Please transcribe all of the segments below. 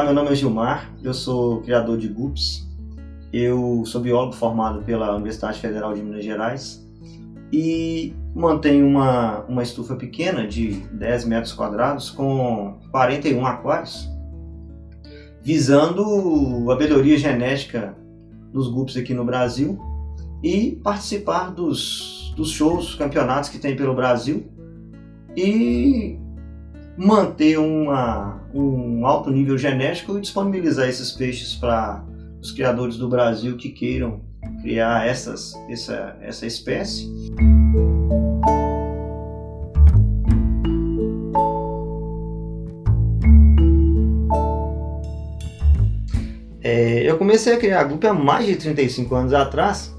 meu nome é Gilmar, eu sou criador de guppies. Eu sou biólogo formado pela Universidade Federal de Minas Gerais e mantenho uma estufa pequena de 10 metros quadrados com 41 aquários, visando a melhoria genética dos guppies aqui no Brasil e participar dos shows, campeonatos que tem pelo Brasil e manter um alto nível genético e disponibilizar esses peixes para os criadores do Brasil que queiram criar essa espécie. Eu comecei a criar guppy há mais de 35 anos atrás.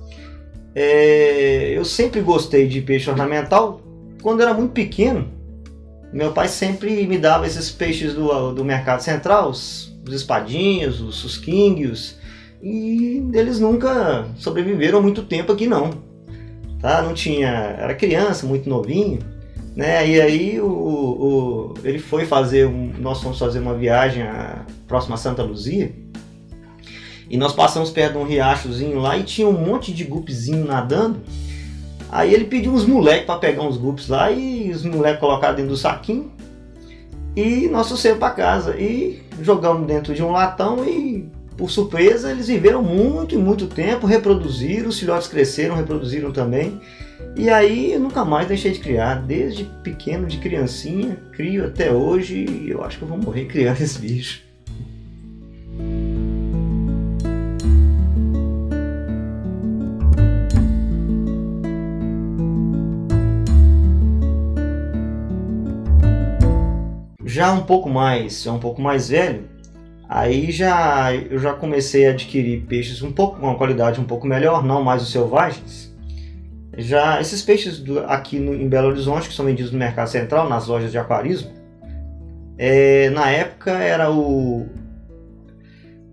Eu sempre gostei de peixe ornamental. Quando era muito pequeno, meu pai sempre me dava esses peixes do mercado central, os espadinhos, os susquinhos, e eles nunca sobreviveram muito tempo aqui não, tá? Não tinha, era criança, muito novinho, né? E aí ele foi fazer, nós fomos fazer uma viagem próxima a Santa Luzia, e nós passamos perto de um riachozinho lá e tinha um monte de guppyzinho nadando. Aí ele pediu uns moleques para pegar uns guppies lá e os moleques colocaram dentro do saquinho e nós trouxemos para casa e jogamos dentro de um latão e, por surpresa, eles viveram muito e muito tempo, reproduziram, os filhotes cresceram, reproduziram também. E aí eu nunca mais deixei de criar, desde pequeno, de criancinha, crio até hoje e eu acho que eu vou morrer criando esse bicho. Já um pouco mais velho, aí eu já comecei a adquirir peixes com uma qualidade um pouco melhor, não mais os selvagens. Já esses peixes aqui em Belo Horizonte, que são vendidos no mercado central, nas lojas de aquarismo, na época era o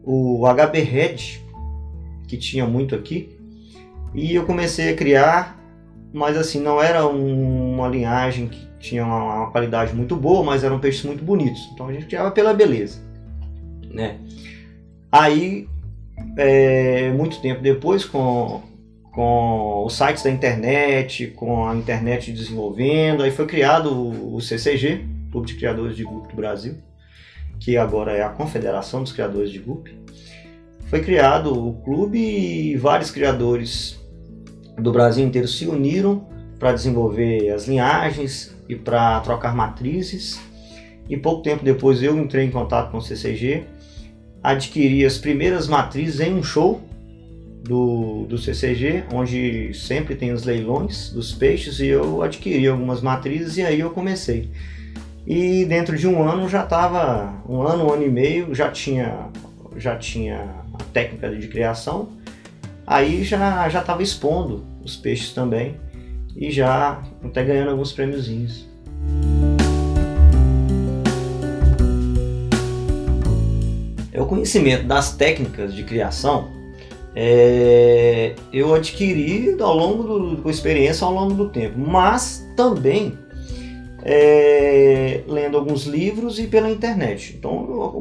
HB Red, que tinha muito aqui, e eu comecei a criar, mas assim, não era uma linhagem que tinha uma qualidade muito boa, mas eram peixes muito bonitos, então a gente criava pela beleza, né? Aí, muito tempo depois, com os sites da internet, com a internet desenvolvendo, aí foi criado o CCG, Clube de Criadores de Guppy do Brasil, que agora é a Confederação dos Criadores de Guppy. Foi criado o clube e vários criadores do Brasil inteiro se uniram para desenvolver as linhagens e para trocar matrizes. E pouco tempo depois eu entrei em contato com o CCG, adquiri as primeiras matrizes em um show do CCG, onde sempre tem os leilões dos peixes, e eu adquiri algumas matrizes e aí eu comecei. E dentro de um ano já estava, um ano e meio, já tinha a técnica de criação, aí já estava expondo os peixes também e já até ganhando alguns prêmiozinhos. O conhecimento das técnicas de criação eu adquiri com experiência ao longo do tempo, mas também lendo alguns livros e pela internet. Então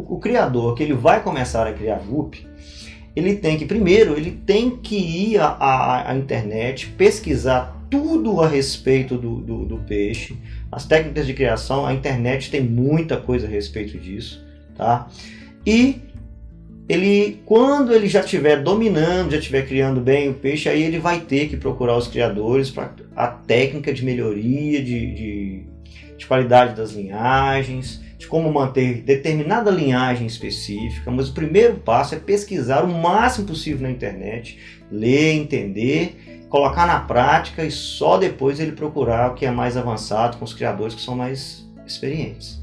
o criador que ele vai começar a criar guppy, ele tem que ir à internet, pesquisar tudo a respeito do peixe, as técnicas de criação. A internet tem muita coisa a respeito disso, tá? E quando ele já estiver dominando, já estiver criando bem o peixe, aí ele vai ter que procurar os criadores para a técnica de melhoria, de qualidade das linhagens, de como manter determinada linhagem específica. Mas o primeiro passo é pesquisar o máximo possível na internet, ler, entender, colocar na prática e só depois ele procurar o que é mais avançado com os criadores que são mais experientes.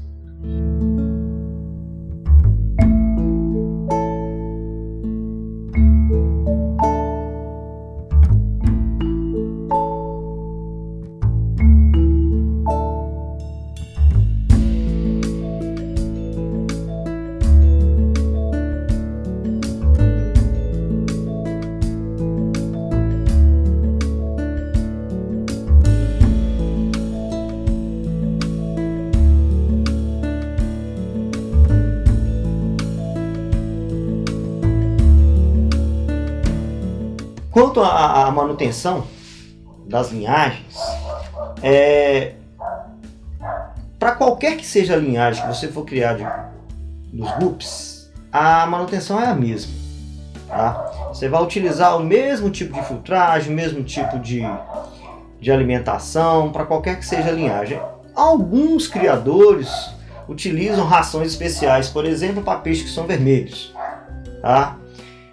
Quanto à manutenção das linhagens, para qualquer que seja a linhagem que você for criar dos GUPs, a manutenção é a mesma. Tá? Você vai utilizar o mesmo tipo de filtragem, o mesmo tipo de alimentação, para qualquer que seja a linhagem. Alguns criadores utilizam rações especiais, por exemplo, para peixes que são vermelhos. Tá?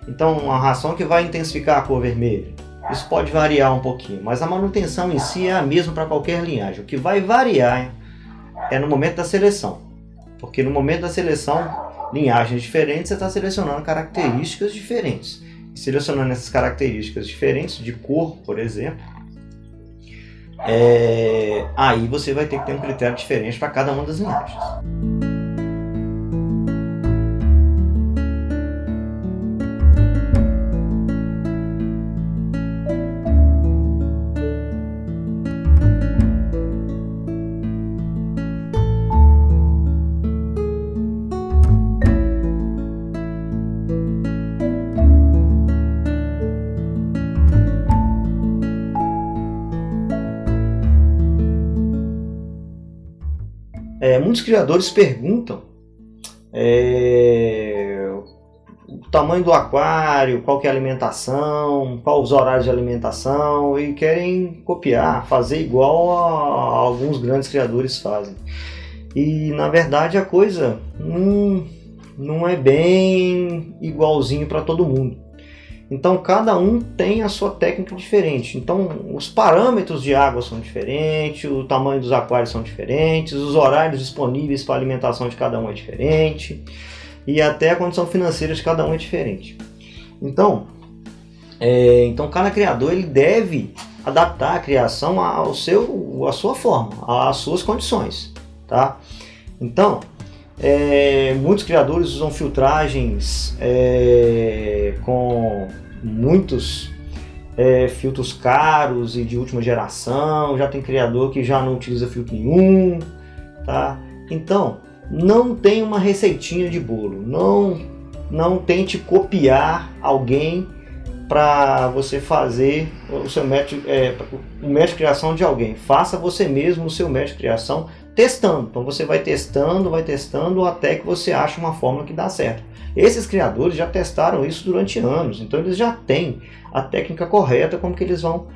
Então, uma ração que vai intensificar a cor vermelha. Isso pode variar um pouquinho, mas a manutenção em si é a mesma para qualquer linhagem. O que vai variar é no momento da seleção. Porque no momento da seleção, linhagens diferentes, você está selecionando características diferentes. E selecionando essas características diferentes, de cor, por exemplo, aí você vai ter que ter um critério diferente para cada uma das linhagens. Muitos criadores perguntam o tamanho do aquário, qual que é a alimentação, quais os horários de alimentação e querem copiar, fazer igual a alguns grandes criadores fazem. E na verdade a coisa não é bem igualzinho para todo mundo. Então cada um tem a sua técnica diferente. Então os parâmetros de água são diferentes, o tamanho dos aquários são diferentes, os horários disponíveis para a alimentação de cada um é diferente e até a condição financeira de cada um é diferente. Então cada criador ele deve adaptar a criação à sua forma, às suas condições, tá? Então muitos criadores usam filtragens com muitos filtros caros e de última geração. Já tem criador que já não utiliza filtro nenhum, tá? Então não tem uma receitinha de bolo, não tente copiar alguém para você fazer o seu método, o método de criação de alguém. Faça você mesmo o seu método de criação testando. Então você vai testando até que você ache uma fórmula que dá certo. Esses criadores já testaram isso durante anos, então eles já têm a técnica correta como que eles vão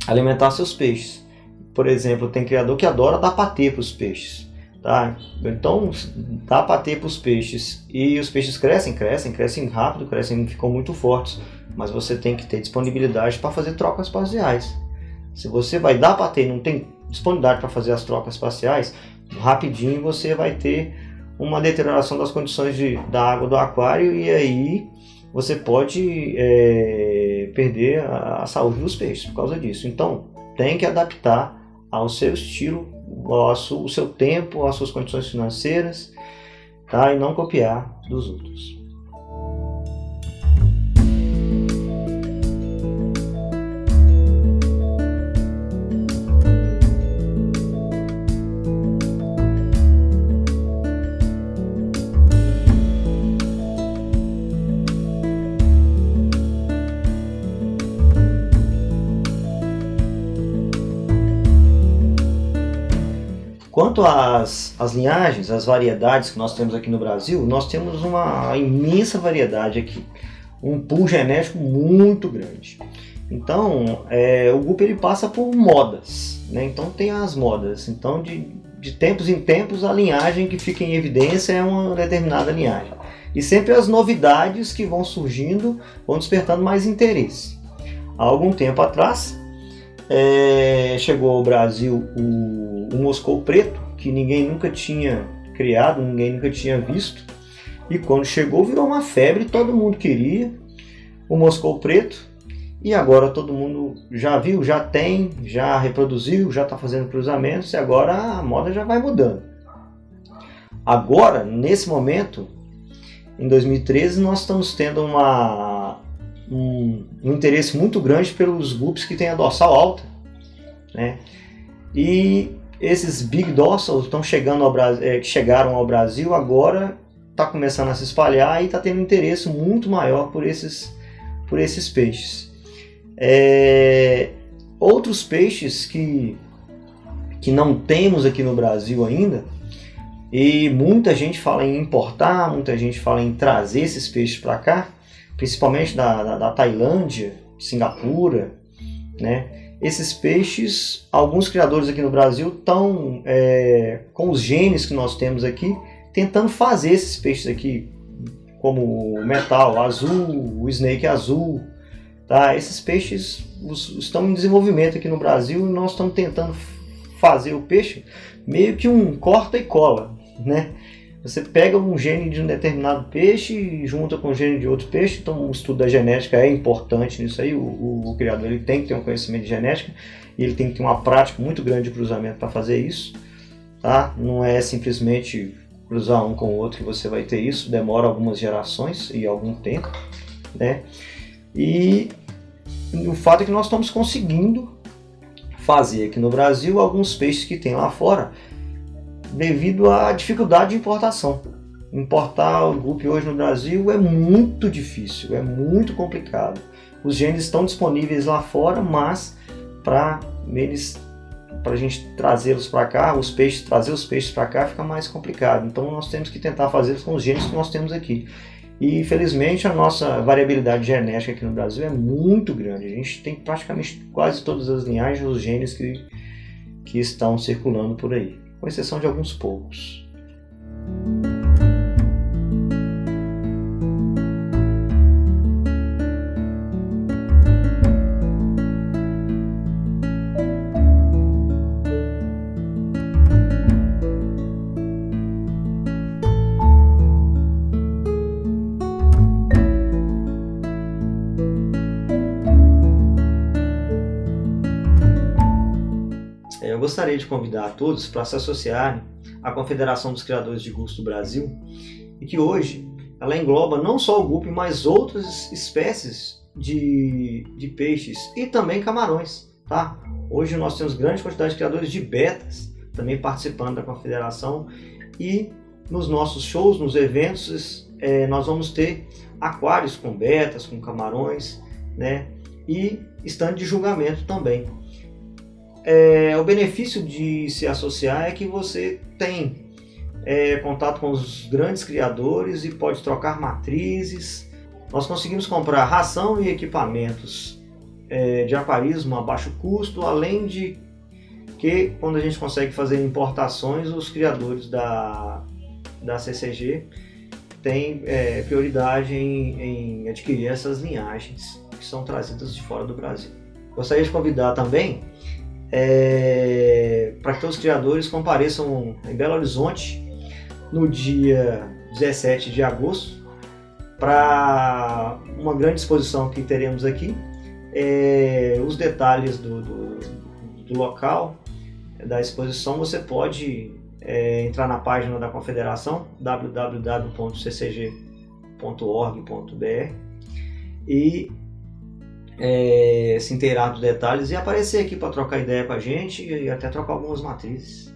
alimentar seus peixes. Por exemplo, tem criador que adora dar patê para os peixes. Tá? Então dá patê para os peixes e os peixes crescem rápido, ficam muito fortes, mas você tem que ter disponibilidade para fazer trocas parciais. Se você vai dar patê e não tem disponibilidade para fazer as trocas parciais, rapidinho você vai ter uma deterioração das condições da água do aquário e aí você pode perder a saúde dos peixes por causa disso. Então tem que adaptar ao seu estilo, ao seu tempo, às suas condições financeiras, tá? E não copiar dos outros. Quanto às linhagens, às variedades que nós temos aqui no Brasil, nós temos uma imensa variedade aqui, um pool genético muito grande. Então, o GUP ele passa por modas, né? Então tem as modas. Então, de tempos em tempos, a linhagem que fica em evidência é uma determinada linhagem. E sempre as novidades que vão surgindo vão despertando mais interesse. Há algum tempo atrás, chegou ao Brasil o moscou preto, que ninguém nunca tinha criado, ninguém nunca tinha visto, e quando chegou virou uma febre, todo mundo queria o moscou preto, e agora todo mundo já viu, já tem, já reproduziu, já está fazendo cruzamentos, e agora a moda já vai mudando. Agora, nesse momento, em 2013, nós estamos tendo um interesse muito grande pelos GUPs que têm a dorsal alta, né? E esses Big Dorsals estão chegaram ao Brasil, agora está começando a se espalhar e está tendo um interesse muito maior por esses por esses peixes. Outros peixes que não temos aqui no Brasil ainda, e muita gente fala em importar, muita gente fala em trazer esses peixes para cá, principalmente da Tailândia, Singapura, né? Esses peixes, alguns criadores aqui no Brasil estão com os genes que nós temos aqui, tentando fazer esses peixes aqui, como o metal azul, o snake azul, tá? Esses peixes estão em desenvolvimento aqui no Brasil e nós estamos tentando fazer o peixe meio que um corta e cola, né? Você pega um gene de um determinado peixe e junta com o gene de outro peixe. Então o estudo da genética é importante nisso aí. O criador ele tem que ter um conhecimento de genética e ele tem que ter uma prática muito grande de cruzamento para fazer isso, tá? Não é simplesmente cruzar um com o outro que você vai ter isso. Demora algumas gerações e algum tempo, né? E o fato é que nós estamos conseguindo fazer aqui no Brasil alguns peixes que tem lá fora, devido à dificuldade de importação. Importar o guppy hoje no Brasil é muito difícil, é muito complicado. Os genes estão disponíveis lá fora, mas para a gente trazê-los para cá, trazer os peixes para cá fica mais complicado. Então nós temos que tentar fazê-los com os genes que nós temos aqui. E infelizmente a nossa variabilidade genética aqui no Brasil é muito grande. A gente tem praticamente quase todas as linhagens, os genes que estão circulando por aí, com exceção de alguns poucos. Eu gostaria de convidar a todos para se associarem à Confederação dos Criadores de Guppy do Brasil, e que hoje ela engloba não só o guppy, mas outras espécies de peixes e também camarões, tá? Hoje nós temos grande quantidade de criadores de betas também participando da confederação, e nos nossos shows, nos eventos, nós vamos ter aquários com betas, com camarões, né? E stand de julgamento também. O benefício de se associar é que você tem contato com os grandes criadores e pode trocar matrizes. Nós conseguimos comprar ração e equipamentos de aquarismo a baixo custo, além de que quando a gente consegue fazer importações, os criadores da CCG têm prioridade em adquirir essas linhagens que são trazidas de fora do Brasil. Gostaria de convidar também para que todos os criadores compareçam em Belo Horizonte no dia 17 de agosto para uma grande exposição que teremos aqui. Os detalhes do local da exposição você pode entrar na página da Confederação, www.ccg.org.br, e se inteirar dos detalhes e aparecer aqui para trocar ideia com a gente e até trocar algumas matrizes.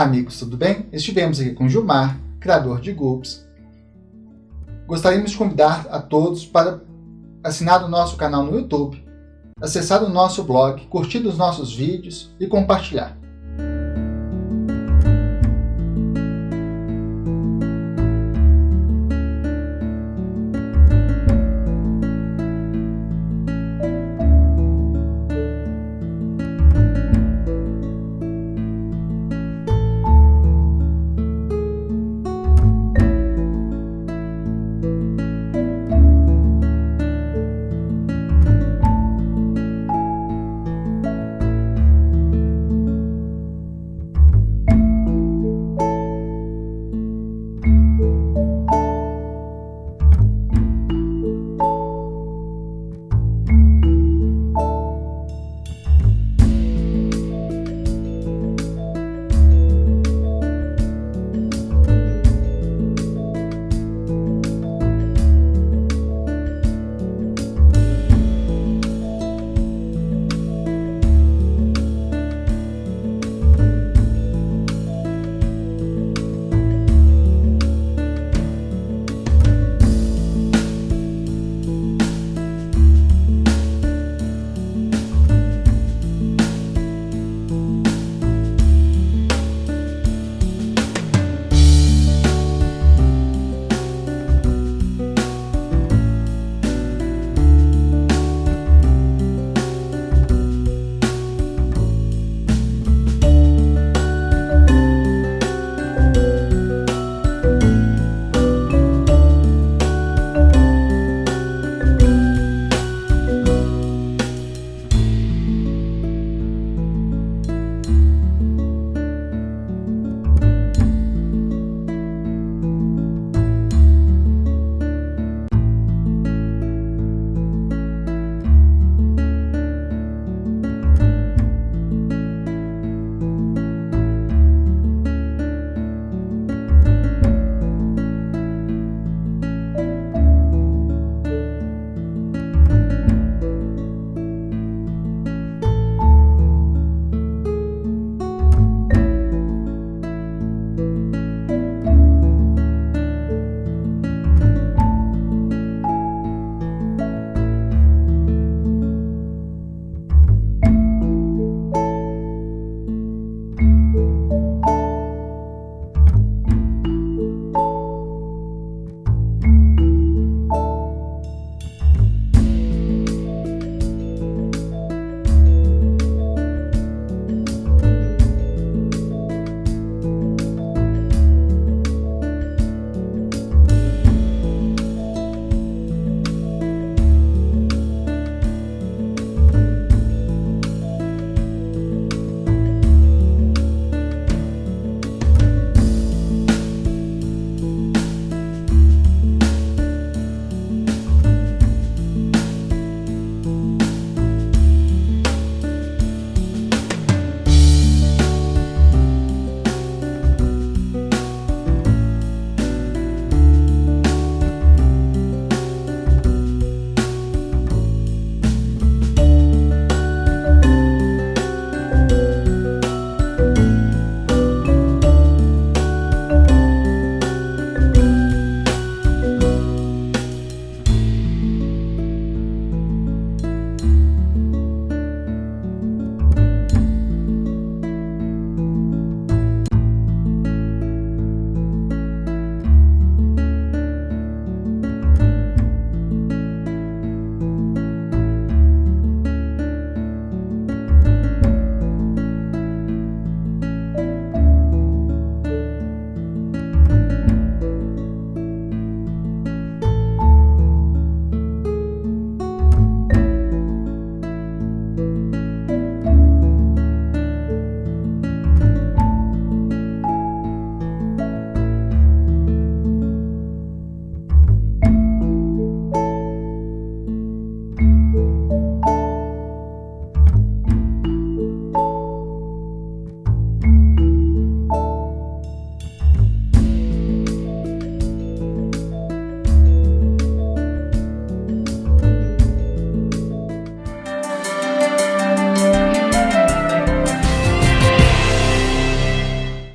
amigos, tudo bem? Estivemos aqui com Gilmar, criador de GURPS. Gostaríamos de convidar a todos para assinar o nosso canal no YouTube, acessar o nosso blog, curtir os nossos vídeos e compartilhar.